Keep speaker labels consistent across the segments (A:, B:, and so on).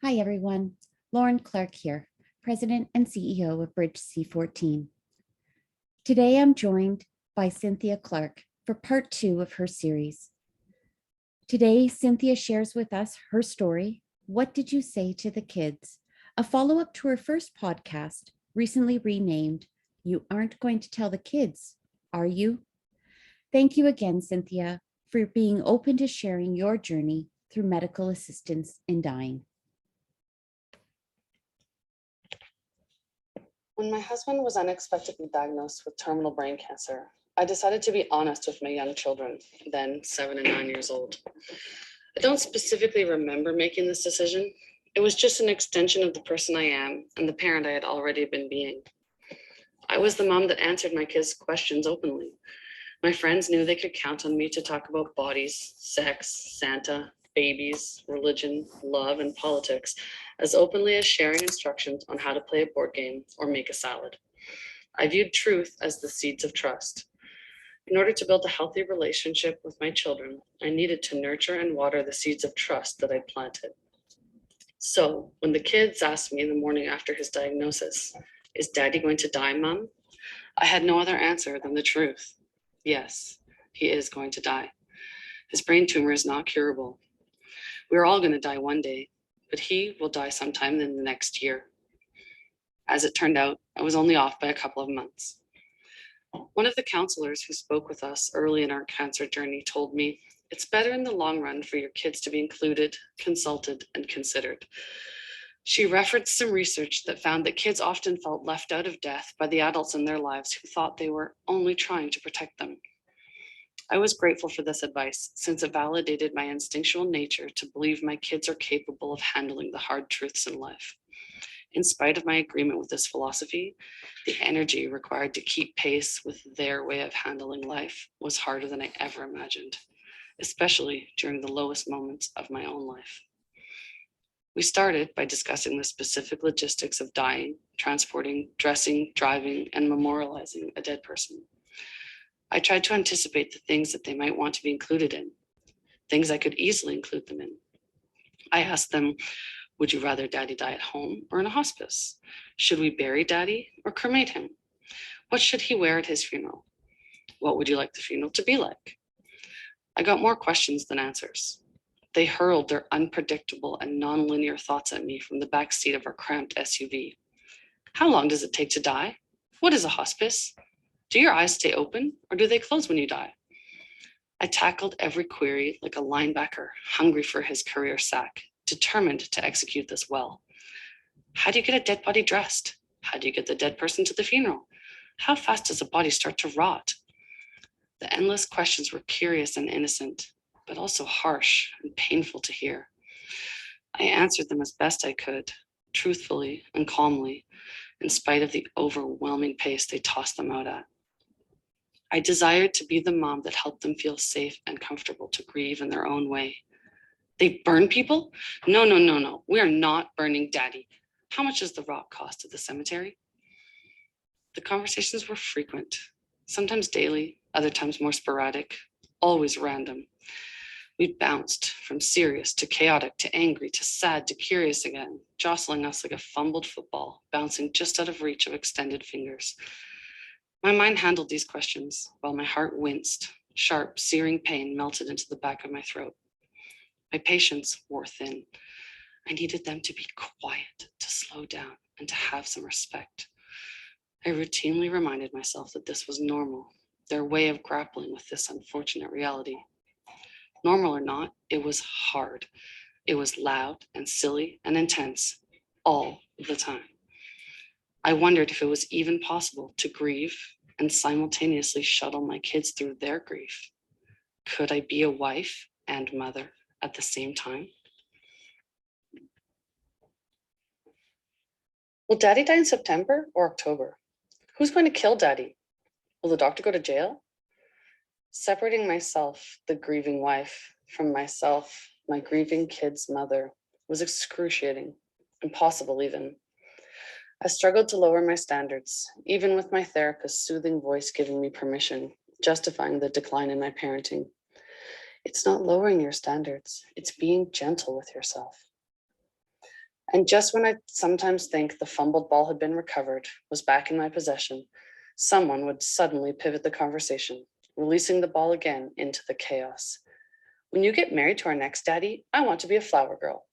A: Hi, everyone. Lauren Clark here, President and CEO of Bridge C14. Today, I'm joined by Cynthia Clark for part 2 of her series. Today, Cynthia shares with us her story, What Did You Say to the Kids? A follow-up to her first podcast, recently renamed, You Aren't Going to Tell the Kids, Are You? Thank you again, Cynthia, for being open to sharing your journey through medical assistance in dying.
B: When my husband was unexpectedly diagnosed with terminal brain cancer, I decided to be honest with my young children, then 7 and 9 years old. I don't specifically remember making this decision. It was just an extension of the person I am and the parent I had already been being. I was the mom that answered my kids' questions openly. My friends knew they could count on me to talk about bodies, sex, Santa, babies, religion, love, and politics as openly as sharing instructions on how to play a board game or make a salad. I viewed truth as the seeds of trust. In order to build a healthy relationship with my children, I needed to nurture and water the seeds of trust that I planted. So when the kids asked me the morning after his diagnosis, "Is Daddy going to die, Mom?" I had no other answer than the truth. Yes, he is going to die. His brain tumor is not curable. We're all going to die one day, but he will die sometime in the next year. As it turned out, I was only off by a couple of months. One of the counselors who spoke with us early in our cancer journey told me, "It's better in the long run for your kids to be included, consulted, and considered." She referenced some research that found that kids often felt left out of death by the adults in their lives who thought they were only trying to protect them. I was grateful for this advice since it validated my instinctual nature to believe my kids are capable of handling the hard truths in life. In spite of my agreement with this philosophy, the energy required to keep pace with their way of handling life was harder than I ever imagined, especially during the lowest moments of my own life. We started by discussing the specific logistics of dying, transporting, dressing, driving, and memorializing a dead person. I tried to anticipate the things that they might want to be included in, things I could easily include them in. I asked them, would you rather Daddy die at home or in a hospice? Should we bury Daddy or cremate him? What should he wear at his funeral? What would you like the funeral to be like? I got more questions than answers. They hurled their unpredictable and nonlinear thoughts at me from the back seat of our cramped SUV. How long does it take to die? What is a hospice? Do your eyes stay open or do they close when you die? I tackled every query like a linebacker hungry for his career sack, determined to execute this well. How do you get a dead body dressed? How do you get the dead person to the funeral? How fast does a body start to rot? The endless questions were curious and innocent, but also harsh and painful to hear. I answered them as best I could, truthfully and calmly, in spite of the overwhelming pace they tossed them out at. I desired to be the mom that helped them feel safe and comfortable to grieve in their own way. They burn people? No. We are not burning Daddy. How much does the rock cost at the cemetery? The conversations were frequent, sometimes daily, other times more sporadic, always random. We bounced from serious to chaotic to angry to sad to curious again, jostling us like a fumbled football, bouncing just out of reach of extended fingers. My mind handled these questions while my heart winced. Sharp, searing pain melted into the back of my throat. My patience wore thin. I needed them to be quiet, to slow down, and to have some respect. I routinely reminded myself that this was normal, their way of grappling with this unfortunate reality. Normal or not, it was hard. It was loud and silly and intense all the time. I wondered if it was even possible to grieve and simultaneously shuttle my kids through their grief. Could I be a wife and mother at the same time? Will Daddy die in September or October? Who's going to kill Daddy? Will the doctor go to jail? Separating myself, the grieving wife, from myself, my grieving kid's mother, was excruciating, impossible even. I struggled to lower my standards, even with my therapist's soothing voice giving me permission, justifying the decline in my parenting. It's not lowering your standards, it's being gentle with yourself. And just when I sometimes think the fumbled ball had been recovered, was back in my possession, someone would suddenly pivot the conversation, releasing the ball again into the chaos. When you get married to our next daddy, I want to be a flower girl.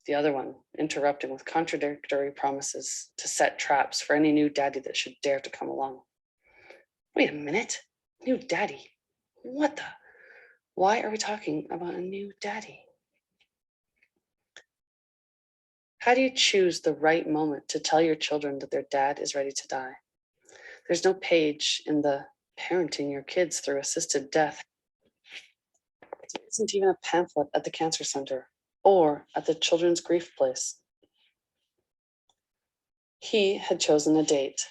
B: The other one interrupting with contradictory promises to set traps for any new daddy that should dare to come along. Wait a minute, new daddy? What the? Why are we talking about a new daddy? How do you choose the right moment to tell your children that their dad is ready to die? There's no page in the parenting your kids through assisted death. There isn't even a pamphlet at the cancer center or at the children's grief place. He had chosen a date,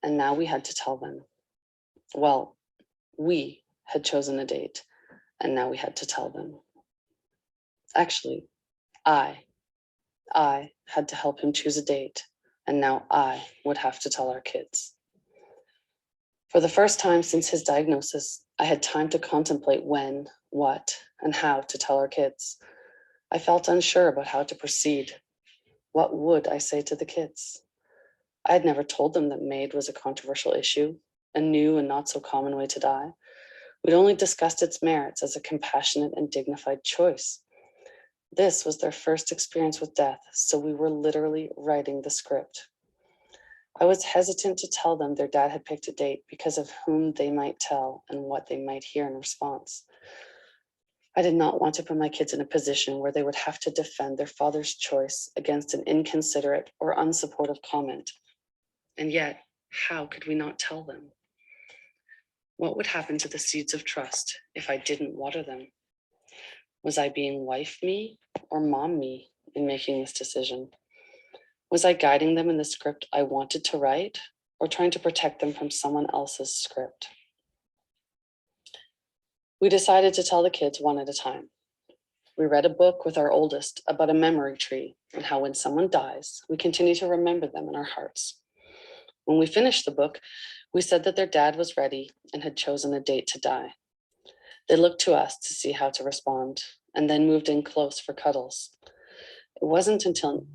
B: and now we had to tell them. Well, we had chosen a date, and now we had to tell them. Actually, I had to help him choose a date, and now I would have to tell our kids. For the first time since his diagnosis, I had time to contemplate when, what, and how to tell our kids. I felt unsure about how to proceed. What would I say to the kids? I had never told them that MAiD was a controversial issue, a new and not so common way to die. We'd only discussed its merits as a compassionate and dignified choice. This was their first experience with death, so we were literally writing the script. I was hesitant to tell them their dad had picked a date because of whom they might tell and what they might hear in response. I did not want to put my kids in a position where they would have to defend their father's choice against an inconsiderate or unsupportive comment. And yet, how could we not tell them? What would happen to the seeds of trust if I didn't water them? Was I being wife me or mom me in making this decision? Was I guiding them in the script I wanted to write or trying to protect them from someone else's script? We decided to tell the kids one at a time. We read a book with our oldest about a memory tree and how when someone dies, we continue to remember them in our hearts. When we finished the book, we said that their dad was ready and had chosen a date to die. They looked to us to see how to respond and then moved in close for cuddles. It wasn't until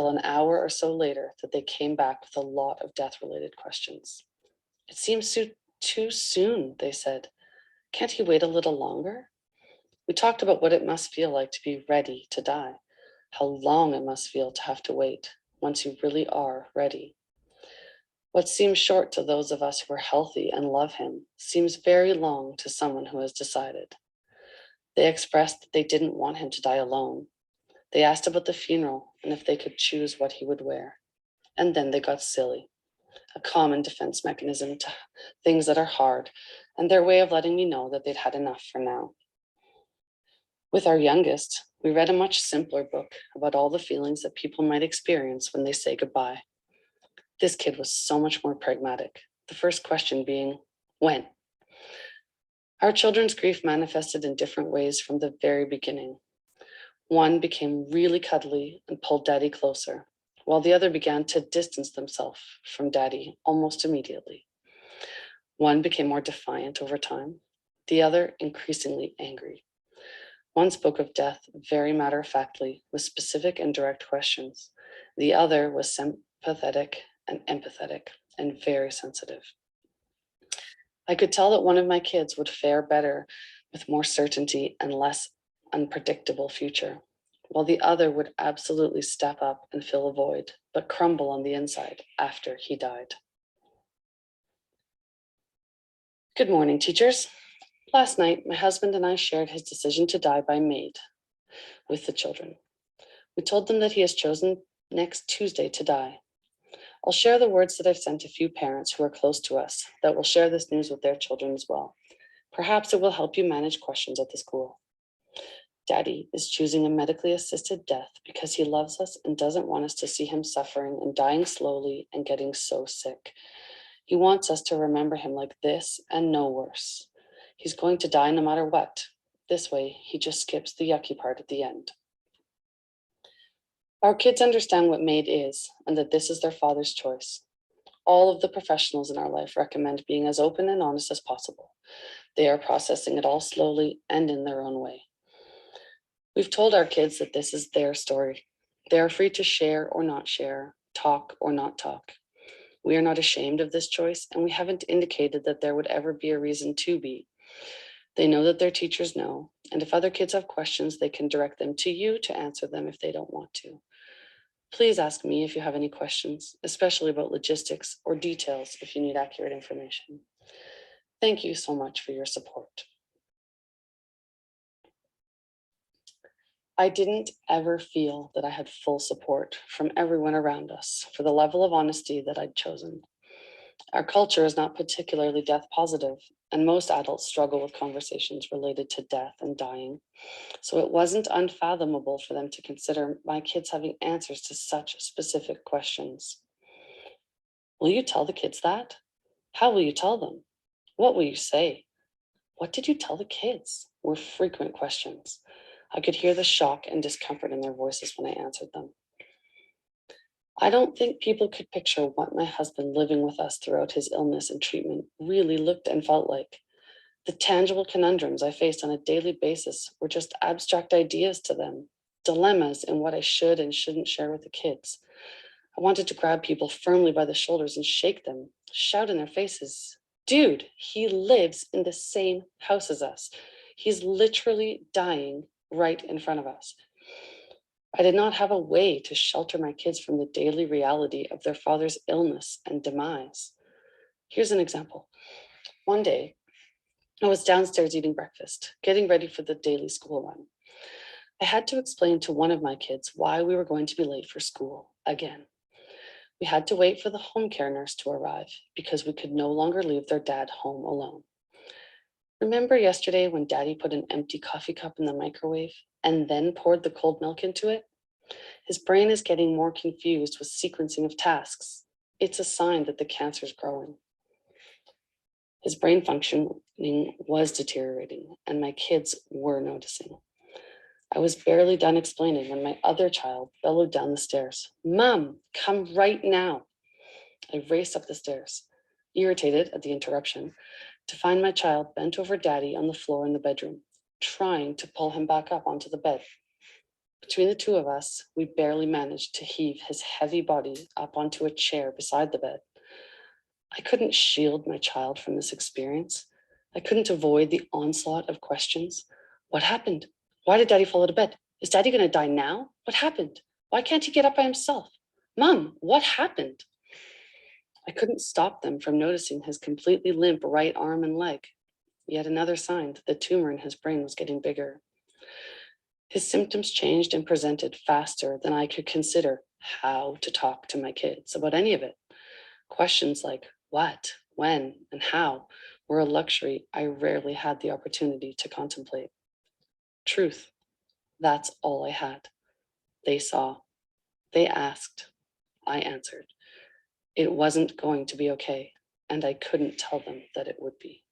B: an hour or so later that they came back with a lot of death-related questions. It seems too soon, they said. Can't he wait a little longer? We talked about what it must feel like to be ready to die, how long it must feel to have to wait once you really are ready. What seems short to those of us who are healthy and love him seems very long to someone who has decided. They expressed that they didn't want him to die alone. They asked about the funeral and if they could choose what he would wear. And then they got silly, a common defense mechanism to things that are hard, and their way of letting me know that they'd had enough for now. With our youngest, we read a much simpler book about all the feelings that people might experience when they say goodbye. This kid was so much more pragmatic, the first question being, when? Our children's grief manifested in different ways from the very beginning. One became really cuddly and pulled daddy closer, while the other began to distance themselves from daddy almost immediately. One became more defiant over time, the other increasingly angry. One spoke of death very matter-of-factly with specific and direct questions. The other was sympathetic and empathetic and very sensitive. I could tell that one of my kids would fare better with more certainty and less unpredictable future, while the other would absolutely step up and fill a void, but crumble on the inside after he died. Good morning, teachers. Last night, my husband and I shared his decision to die by MAiD with the children. We told them that he has chosen next Tuesday to die. I'll share the words that I've sent a few parents who are close to us that will share this news with their children as well. Perhaps it will help you manage questions at the school. Daddy is choosing a medically assisted death because he loves us and doesn't want us to see him suffering and dying slowly and getting so sick. He wants us to remember him like this and no worse. He's going to die no matter what. This way, he just skips the yucky part at the end. Our kids understand what MAiD is and that this is their father's choice. All of the professionals in our life recommend being as open and honest as possible. They are processing it all slowly and in their own way. We've told our kids that this is their story. They are free to share or not share, talk or not talk. We are not ashamed of this choice, and we haven't indicated that there would ever be a reason to be. They know that their teachers know, and if other kids have questions, they can direct them to you to answer them if they don't want to. Please ask me if you have any questions, especially about logistics or details if you need accurate information. Thank you so much for your support. I didn't ever feel that I had full support from everyone around us for the level of honesty that I'd chosen. Our culture is not particularly death positive, and most adults struggle with conversations related to death and dying. So it wasn't unfathomable for them to consider my kids having answers to such specific questions. Will you tell the kids that? How will you tell them? What will you say? What did you tell the kids? Were frequent questions. I could hear the shock and discomfort in their voices when I answered them. I don't think people could picture what my husband living with us throughout his illness and treatment really looked and felt like. The tangible conundrums I faced on a daily basis were just abstract ideas to them, dilemmas in what I should and shouldn't share with the kids. I wanted to grab people firmly by the shoulders and shake them, shout in their faces, "Dude, he lives in the same house as us. He's literally dying right in front of us." I did not have a way to shelter my kids from the daily reality of their father's illness and demise. Here's an example. One day, I was downstairs eating breakfast, getting ready for the daily school run. I had to explain to one of my kids why we were going to be late for school again. We had to wait for the home care nurse to arrive because we could no longer leave their dad home alone. Remember yesterday when Daddy put an empty coffee cup in the microwave and then poured the cold milk into it? His brain is getting more confused with sequencing of tasks. It's a sign that the cancer is growing. His brain functioning was deteriorating, and my kids were noticing. I was barely done explaining when my other child bellowed down the stairs, "Mom, come right now." I raced up the stairs, irritated at the interruption, to find my child bent over Daddy on the floor in the bedroom, trying to pull him back up onto the bed. Between the two of us, we barely managed to heave his heavy body up onto a chair beside the bed. I couldn't shield my child from this experience. I couldn't avoid the onslaught of questions. What happened? Why did Daddy fall out of bed? Is Daddy going to die now? What happened? Why can't he get up by himself? Mom, what happened? I couldn't stop them from noticing his completely limp right arm and leg. Yet another sign that the tumor in his brain was getting bigger. His symptoms changed and presented faster than I could consider how to talk to my kids about any of it. Questions like what, when, and how were a luxury I rarely had the opportunity to contemplate. Truth, that's all I had. They saw, they asked, I answered. It wasn't going to be okay, and I couldn't tell them that it would be.